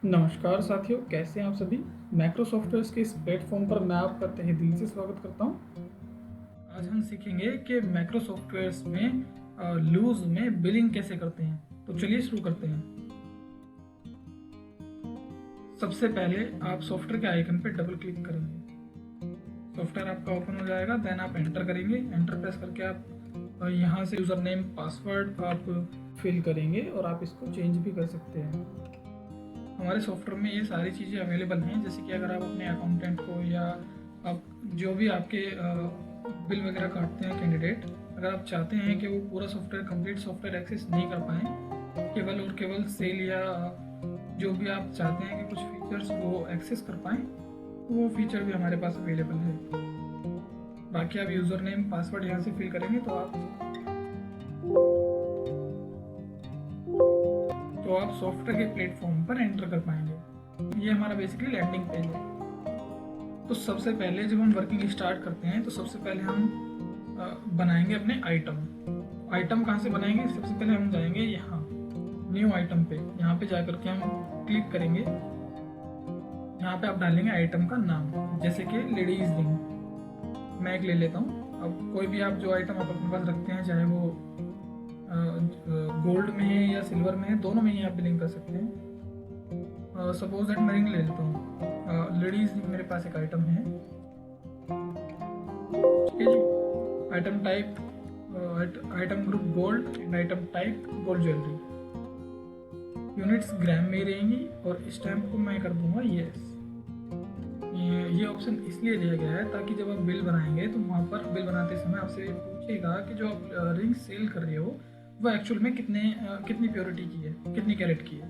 नमस्कार साथियों, कैसे हैं आप सभी। मैक्रो सॉफ्टवेयर्स के इस प्लेटफॉर्म पर मैं आपका तहे दिल से स्वागत करता हूं। आज हम सीखेंगे कि मैक्रो सॉफ्टवेयर्स में लूज में बिलिंग कैसे करते हैं। तो चलिए शुरू करते हैं। सबसे पहले आप सॉफ्टवेयर के आइकन पर डबल क्लिक करेंगे, सॉफ्टवेयर आपका ओपन हो जाएगा। देन आप एंटर करेंगे, एंटर प्रेस करके आप यहाँ से यूज़र नेम पासवर्ड आप फिल करेंगे और आप इसको चेंज भी कर सकते हैं। हमारे सॉफ्टवेयर में ये सारी चीज़ें अवेलेबल हैं, जैसे कि अगर आप अपने अकाउंटेंट को या आप जो भी आपके बिल वगैरह काटते हैं कैंडिडेट, अगर आप चाहते हैं कि वो पूरा सॉफ्टवेयर कंप्लीट सॉफ्टवेयर एक्सेस नहीं कर पाएँ, केवल और केवल सेल या जो भी आप चाहते हैं कि कुछ फीचर्स वो एक्सेस कर पाएँ, तो वो फीचर भी हमारे पास अवेलेबल है। बाकी आप यूज़र नेम पासवर्ड यहाँ से फिल करेंगे तो आप सॉफ्टवेयर के प्लेटफॉर्म पर एंटर कर पाएंगे। ये हमारा बेसिकली लैंडिंग पेज है। तो सबसे पहले जब हम वर्किंग स्टार्ट करते हैं तो सबसे पहले हम बनाएंगे अपने आइटम कहाँ से बनाएंगे। सबसे पहले हम जाएंगे यहाँ न्यू आइटम पे, यहाँ पे जाकर के हम क्लिक करेंगे। यहाँ पे आप डालेंगे आइटम का नाम, जैसे कि लेडीज रिंग मैं एक ले लेता हूँ। अब कोई भी आप जो आइटम आप अपने पास रखते हैं, चाहे वो गोल्ड में है या सिल्वर में है, दोनों में ही आप बिलिंग कर सकते हैं। सपोज दैट मैं रिंग ले लेता हूँ, लेडीज रिंग मेरे पास एक आइटम है। ठीक है जी। Item type item group gold and item type gold jewellery. Units gram में रहेंगी और स्टैम्प को मैं कर दूंगा यस। ये ऑप्शन इसलिए दिया गया है ताकि जब आप बिल बनाएंगे तो वहाँ पर बिल बनाते समय आपसे पूछेगा कि जो आप रिंग सेल कर रहे हो वो एक्चुअल में कितनी प्योरिटी की है, कितनी कैरेट की है।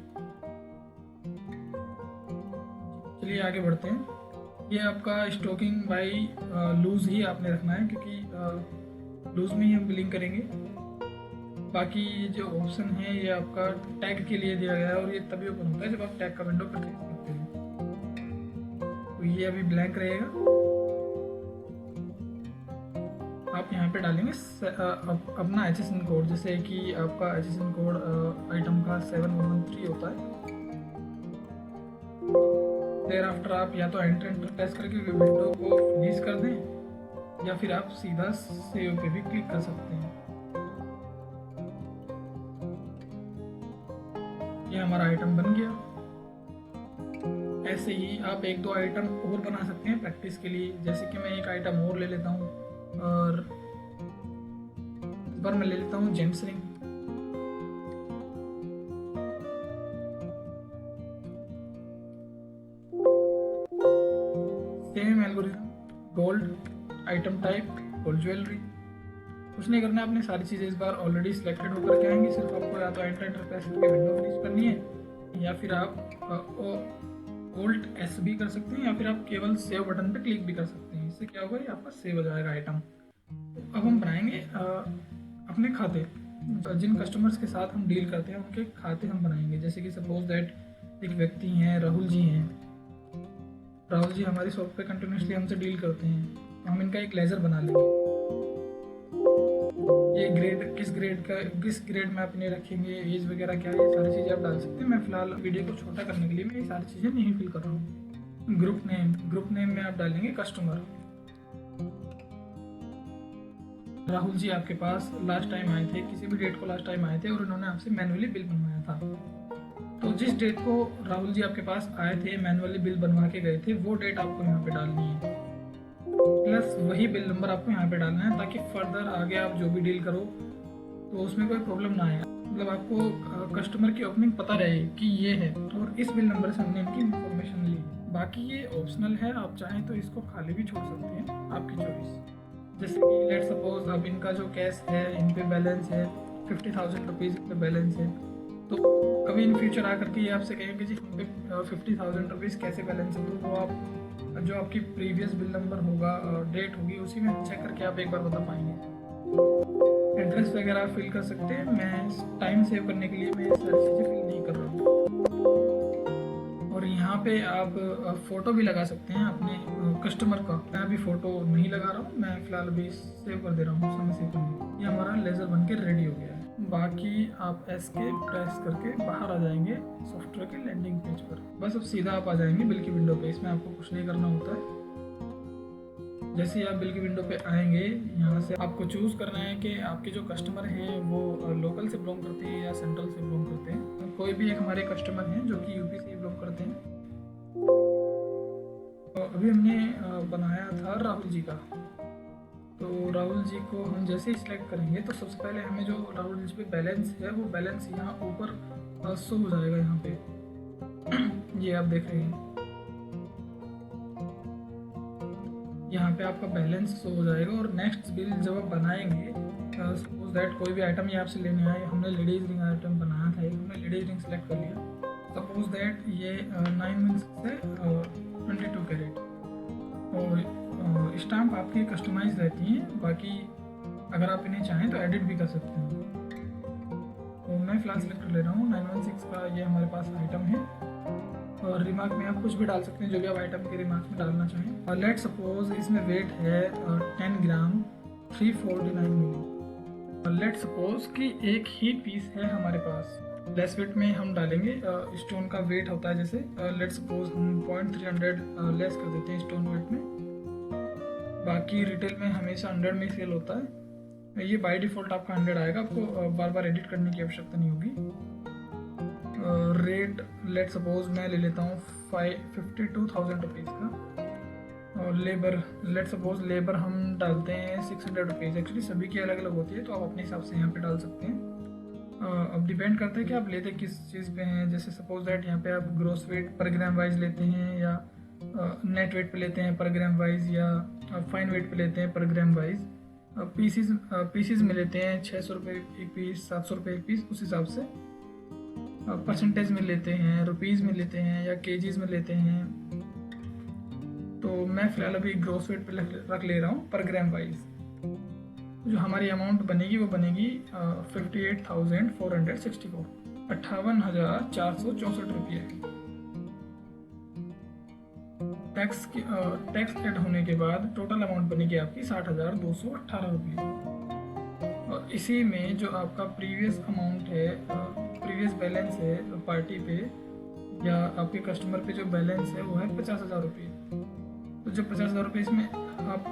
चलिए आगे बढ़ते हैं। ये आपका स्टॉकिंग बाय लूज ही आपने रखना है, क्योंकि लूज में ही हम बिलिंग करेंगे। बाकी जो ऑप्शन है ये आपका टैग के लिए दिया गया है और ये तभी ओपन होता है जब आप टैग का विंडो पर क्लिक करते हैं। तो ये अभी ब्लैंक रहेगा। आप यहाँ पे डालेंगे अपना HSN कोड, जैसे कि आपका HSN कोड आइटम का 7113 होता है। देर आफ्टर आप या तो एंटर प्रेस करके विंडो को फिनिश कर दें या फिर आप सीधा सेव पे भी क्लिक कर सकते हैं। ये हमारा आइटम बन गया। ऐसे ही आप एक दो आइटम और बना सकते हैं प्रैक्टिस के लिए। जैसे कि मैं एक आइटम और ले लेता हूँ और इस बार मैं ले लेता हूँ James ring. Same algorithm, gold item type gold jewellery. कुछ नहीं करना है, आपने सारी चीज़ें इस बार ऑलरेडी सिलेक्टेड होकर के आएंगी। सिर्फ आपको या तो एंटर प्रेस करके विंडो फिनिश करनी है या फिर आप Alt S भी कर सकते हैं या फिर आप केवल सेव बटन पे क्लिक भी कर सकते हैं। इससे क्या होगा, ये आपका सेव हो जाएगा आइटम। तो अब हम बनाएंगे अपने खाते। जिन कस्टमर्स के साथ हम डील करते हैं उनके खाते हम बनाएंगे। जैसे कि सपोज दैट एक व्यक्ति हैं, राहुल जी हैं। राहुल जी हमारी शॉप पे कंटिन्यूसली हमसे डील करते हैं, तो हम इनका एक लेजर बना लेंगे। ये किस ग्रेड में अपने रखेंगे, एज वगैरह क्या है, ये सारी चीज़ें आप डाल सकते हैं। मैं फिलहाल वीडियो को छोटा करने के लिए मैं ये सारी चीज़ें नहीं फिल कर रहा हूँ। ग्रुप नेम में आप डालेंगे कस्टमर। राहुल जी आपके पास लास्ट टाइम आए थे, किसी भी डेट को लास्ट टाइम आए थे और उन्होंने आपसे मैनुअली बिल बनवाया था। तो जिस डेट को राहुल जी आपके पास आए थे, मैनुअली बिल बनवा के गए थे, वो डेट आपको यहाँ पे डालनी है, प्लस वही बिल नंबर आपको यहाँ पे डालना है, ताकि फर्दर आगे आप जो भी डील करो तो उसमें कोई प्रॉब्लम ना आए। मतलब आपको कस्टमर की ओपनिंग पता रहे कि ये है और इस बिल नंबर से हमने इनकी इन्फॉर्मेशन ली। बाकी ये ऑप्शनल है, आप चाहें तो इसको खाली भी छोड़ सकते हैं, आपकी चॉइस। जैसे कि लेट सपोज अब इनका जो कैश है, इन पे बैलेंस है 50,000 रुपीज़ पे बैलेंस है, तो कभी इन फ्यूचर आकर के ये आपसे कहेंगे जी हम पे 50,000 रुपीज़ कैसे बैलेंस है, तो वो आप जो आपकी प्रीवियस बिल नंबर होगा और डेट होगी उसी में चेक करके आप एक बार बता पाएंगे। एड्रेस वगैरह आप फिल कर सकते हैं। मैं टाइम सेव करने के लिए मैं ये सारी चीज़ें फिल नहीं कर रहा हूँ। और यहाँ पे आप फ़ोटो भी लगा सकते हैं अपने कस्टमर का। मैं अभी फ़ोटो नहीं लगा रहा हूँ, मैं फ़िलहाल अभी सेव कर दे रहा हूँ समय सेव करने। ये हमारा लेज़र बन के रेडी हो गया है। बाकी आप एस्केप प्रेस करके बाहर आ जाएंगे सॉफ्टवेयर के लैंडिंग पेज पर। बस अब सीधा आप आ जाएंगे बिल की विंडो पे। इसमें आपको कुछ नहीं करना होता है। जैसे ही आप बिल की विंडो पे आएंगे, यहाँ से आपको चूज़ करना है कि आपके जो कस्टमर हैं वो लोकल से बिलोंग करते हैं या सेंट्रल से बिलोंग करते हैं। कोई भी एक हमारे कस्टमर हैं जो कि यूपी से बिलोंग करते हैं। तो अभी हमने बनाया था राहुल जी का। तो राहुल जी को हम जैसे ही सिलेक्ट करेंगे तो सबसे पहले हमें जो राहुल जी पे बैलेंस है वो बैलेंस यहाँ ऊपर शो हो जाएगा। यहाँ पे ये आप देख रहे हैं, यहाँ पे आपका बैलेंस शो हो जाएगा। और नेक्स्ट बिल जब आप बनाएंगे, सपोज दैट कोई भी आइटम ये आपसे लेने आए, हमने लेडीज रिंग आइटम बनाया था, हमने लेडीज रिंग सेलेक्ट कर लिया। सपोज दैट ये 9 से 22 कैरेट। और स्टाम्प आपकी कस्टमाइज रहती हैं, बाकी अगर आप इन्हें चाहें तो एडिट भी कर सकते हैं। तो मैं फ़िलहाल सेलेक्ट कर ले रहा हूँ 916 का। ये हमारे पास आइटम है। और रिमार्क में आप कुछ भी डाल सकते हैं जो भी आप आइटम के रिमार्क में डालना चाहें। और लेट सपोज इसमें वेट है 10 ग्राम 349 मिली। और लेट सपोज कि एक ही पीस है हमारे पास। लेस वेट में हम डालेंगे स्टोन का वेट होता है, जैसे लेट सपोज हम 0.300 लेस कर देते हैं स्टोन वेट में। बाकी रिटेल में हमेशा 100 में सेल होता है। ये बाय डिफ़ॉल्ट आपका 100 आएगा, आपको बार बार एडिट करने की आवश्यकता नहीं होगी। रेट लेट सपोज मैं ले लेता हूँ 52,000 रुपीज़ का। और लेबर लेट सपोज लेबर हम डालते हैं 600 रुपीज़। एक्चुअली सभी की अलग अलग होती है, तो आप अपने हिसाब से यहाँ पे डाल सकते हैं। अब डिपेंड करता है कि आप लेते किस चीज़ पे हैं। जैसे सपोज दैट यहाँ पे आप ग्रॉस वेट पर ग्राम वाइज लेते हैं, या नेट वेट पे लेते हैं पर ग्राम वाइज, या फाइन वेट पे लेते हैं पर ग्राम वाइज। पीसीज में लेते हैं 600 रुपये एक पीस, 700 रुपये एक पीस, उस हिसाब से। परसेंटेज में लेते हैं, रुपीज़ में लेते हैं, या केजीज में लेते हैं। तो मैं फ़िलहाल अभी ग्रॉस वेट पे रख ले रहा हूँ पर ग्राम वाइज। जो हमारी अमाउंट बनेगी वो बनेगी 58,464, 58,464 रुपये। टैक्स ऐड होने के बाद टोटल अमाउंट बनेगी आपकी 60,218 रुपये। और इसी में जो आपका प्रीवियस अमाउंट है, प्रीवियस बैलेंस है पार्टी पे या आपके कस्टमर पे जो बैलेंस है वो है 50,000 रुपये। तो जो 50,000 रुपये इसमें आप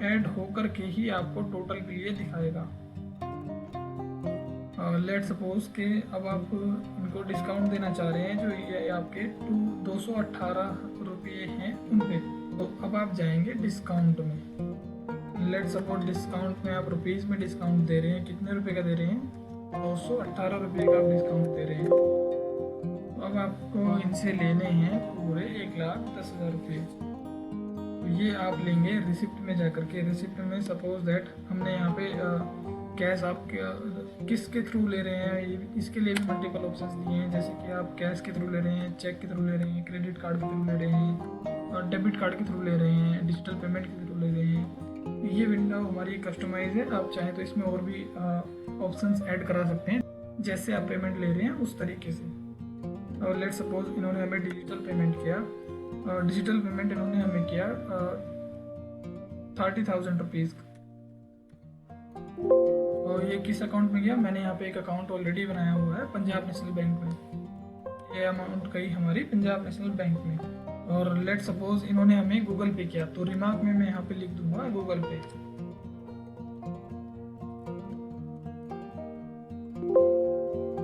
ऐड होकर के ही आपको टोटल के लिए दिखाएगा। लेट सपोज के अब आप इनको डिस्काउंट देना चाह रहे हैं, जो ये आपके 218 रुपये हैं उन पे। तो अब आप जाएंगे डिस्काउंट में। लेट सपोज डिस्काउंट में आप रुपीज़ में डिस्काउंट दे रहे हैं। कितने रुपए का दे रहे हैं? 218 रुपये का आप डिस्काउंट दे रहे हैं। तो अब आपको इनसे लेने हैं पूरे 1,10,000 रुपये। तो ये आप लेंगे रिसिप्ट में जा करके। रिसिप्ट में सपोज दैट हमने यहाँ पे कैश आप किसके थ्रू ले रहे हैं, इसके लिए भी मल्टीपल ऑप्शंस दिए हैं। जैसे कि आप कैश के थ्रू ले रहे हैं, चेक के थ्रू ले रहे हैं, क्रेडिट कार्ड के थ्रू ले रहे हैं, और डेबिट कार्ड के थ्रू ले रहे हैं, डिजिटल पेमेंट के थ्रू ले रहे हैं। ये विंडो हमारी कस्टमाइज है। आप चाहें तो इसमें और भी ऑप्शंस ऐड करा सकते हैं, जैसे आप पेमेंट ले रहे हैं उस तरीके से। और लेट सपोज इन्होंने हमें डिजिटल पेमेंट किया, और डिजिटल पेमेंट इन्होंने हमें किया 30,000 रुपीज़। और ये किस अकाउंट में गया? मैंने यहाँ पे एक अकाउंट ऑलरेडी बनाया हुआ है पंजाब नेशनल बैंक में। ये अमाउंट गई हमारी पंजाब नेशनल बैंक में। और लेट सपोज इन्होंने हमें गूगल पे किया, तो रिमार्क में मैं यहाँ पे लिख दूंगा गूगल पे।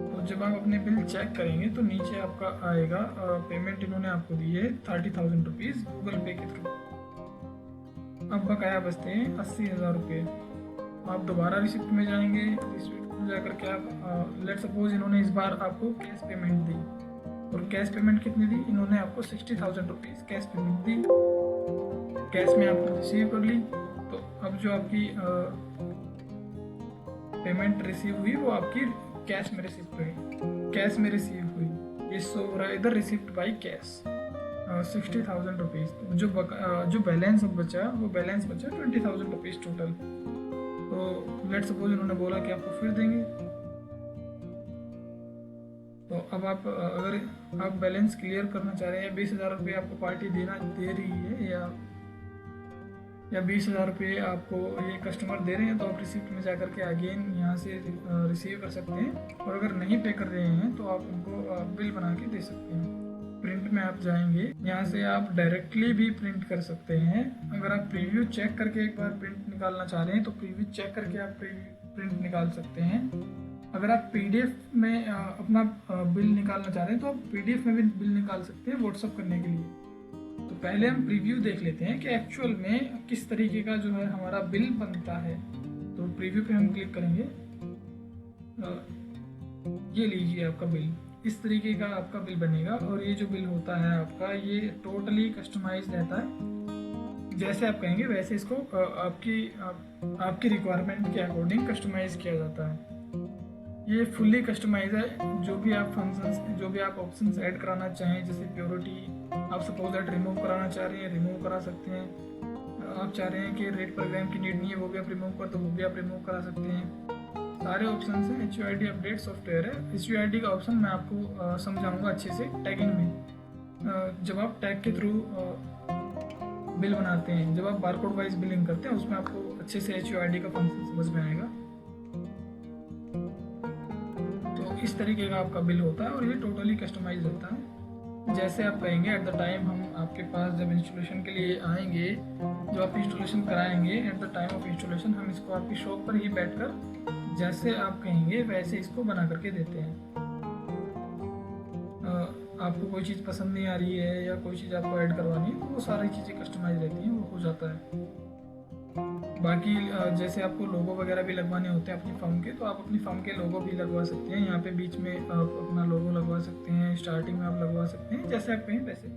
तो जब आप अपने बिल चेक करेंगे तो नीचे आपका आएगा पेमेंट इन्होंने आपको दी है 30,000 रुपीज़ गूगल पे के थ्रू। अब बकाया बचते हैं 80,000 रुपये। आप दोबारा रिसिप्ट में जाएंगे। रिसिप्ट में जाकर के आप लेट सपोज इन्होंने इस बार आपको कैश पेमेंट दी, और कैश पेमेंट कितनी दी? इन्होंने आपको 60,000 रुपीज़ कैश पेमेंट दी। कैश में आपने रिसीव कर ली। तो अब जो आपकी पेमेंट रिसीव हुई वो आपकी कैश में रिसीव हुई, कैश में रिसीव हुई। ये शो हो रहा है इधर रिसिप्ट बाई कैश 60,000 रुपीज़। जो बैलेंस बचा वो बैलेंस बचा 20,000 रुपीज़ टोटल। तो लेट सपोज इन्होंने बोला कि आपको फिर देंगे। तो अब आप अगर आप बैलेंस क्लियर करना चाह रहे हैं, 20,000 रुपये आपको पार्टी दे रही है, या 20,000 रुपये आपको ये कस्टमर दे रहे हैं तो आप रिसिप्ट में जा करके अगेन यहाँ से रिसीव कर सकते हैं। और अगर नहीं पे कर रहे हैं तो आप उनको बिल बना के दे सकते हैं। प्रिंट में आप जाएंगे, यहाँ से आप डायरेक्टली भी प्रिंट कर सकते हैं। अगर आप प्रीव्यू चेक करके एक बार प्रिंट निकालना चाह रहे हैं तो प्रीव्यू चेक करके आप प्रिंट निकाल सकते हैं। अगर आप पीडीएफ में अपना बिल निकालना चाह रहे हैं तो आप पीडीएफ में भी बिल निकाल सकते हैं व्हाट्सअप करने के लिए। तो पहले हम प्रीव्यू देख लेते हैं कि एक्चुअल में किस तरीके का जो है हमारा बिल बनता है। तो प्रीव्यू पे हम क्लिक करेंगे। ये लीजिए आपका बिल, इस तरीके का आपका बिल बनेगा। और ये जो बिल होता है आपका, ये टोटली कस्टमाइज रहता है। जैसे आप कहेंगे वैसे इसको आपकी रिक्वायरमेंट के अकॉर्डिंग कस्टमाइज किया जाता है। ये फुल्ली कस्टमाइज है। जो भी आप फंक्शंस, जो भी आप ऑप्शंस ऐड कराना चाहें, जैसे प्योरिटी, आप सपोज दैट रिमूव कराना चाह रहे हैं, रिमूव करा सकते हैं। आप चाह रहे हैं कि रेट प्रोग्राम की नीड नहीं है, वो भी आप रिमूव कर, तो वो भी आप रिमूव करा सकते हैं। सारे ऑप्शन हैं। HUID अपडेट सॉफ्टवेयर है। HUID का ऑप्शन मैं आपको समझाऊंगा अच्छे से टैगिंग में। जब आप टैग के थ्रू बिल बनाते हैं, जब आप बारकोड वाइज बिलिंग करते हैं, उसमें आपको अच्छे से HUID का फंक्शन समझ में आएगा। तो इस तरीके का आपका बिल होता है और ये टोटली कस्टमाइज होता है। जैसे आप कहेंगे एट द टाइम हम आपके पास जब इंस्टॉलेशन के लिए आएंगे, जब आप इंस्टॉलेशन कराएंगे, at the time of installation हम इसको आपकी शॉप पर ही बैठकर जैसे आप कहेंगे वैसे इसको बना करके देते हैं। आपको कोई चीज़ पसंद नहीं आ रही है या कोई चीज़ आपको ऐड करवानी है तो वो सारी चीज़ें कस्टमाइज रहती हैं, वो हो जाता है। बाकी जैसे आपको लोगो वगैरह भी लगवाने होते हैं अपनी फर्म के, तो आप अपनी फर्म के लोगो भी लगवा सकते हैं। यहाँ पे बीच में आप अपना लोगो लगवा सकते हैं, स्टार्टिंग में आप लगवा सकते हैं, जैसे आप कहें वैसे।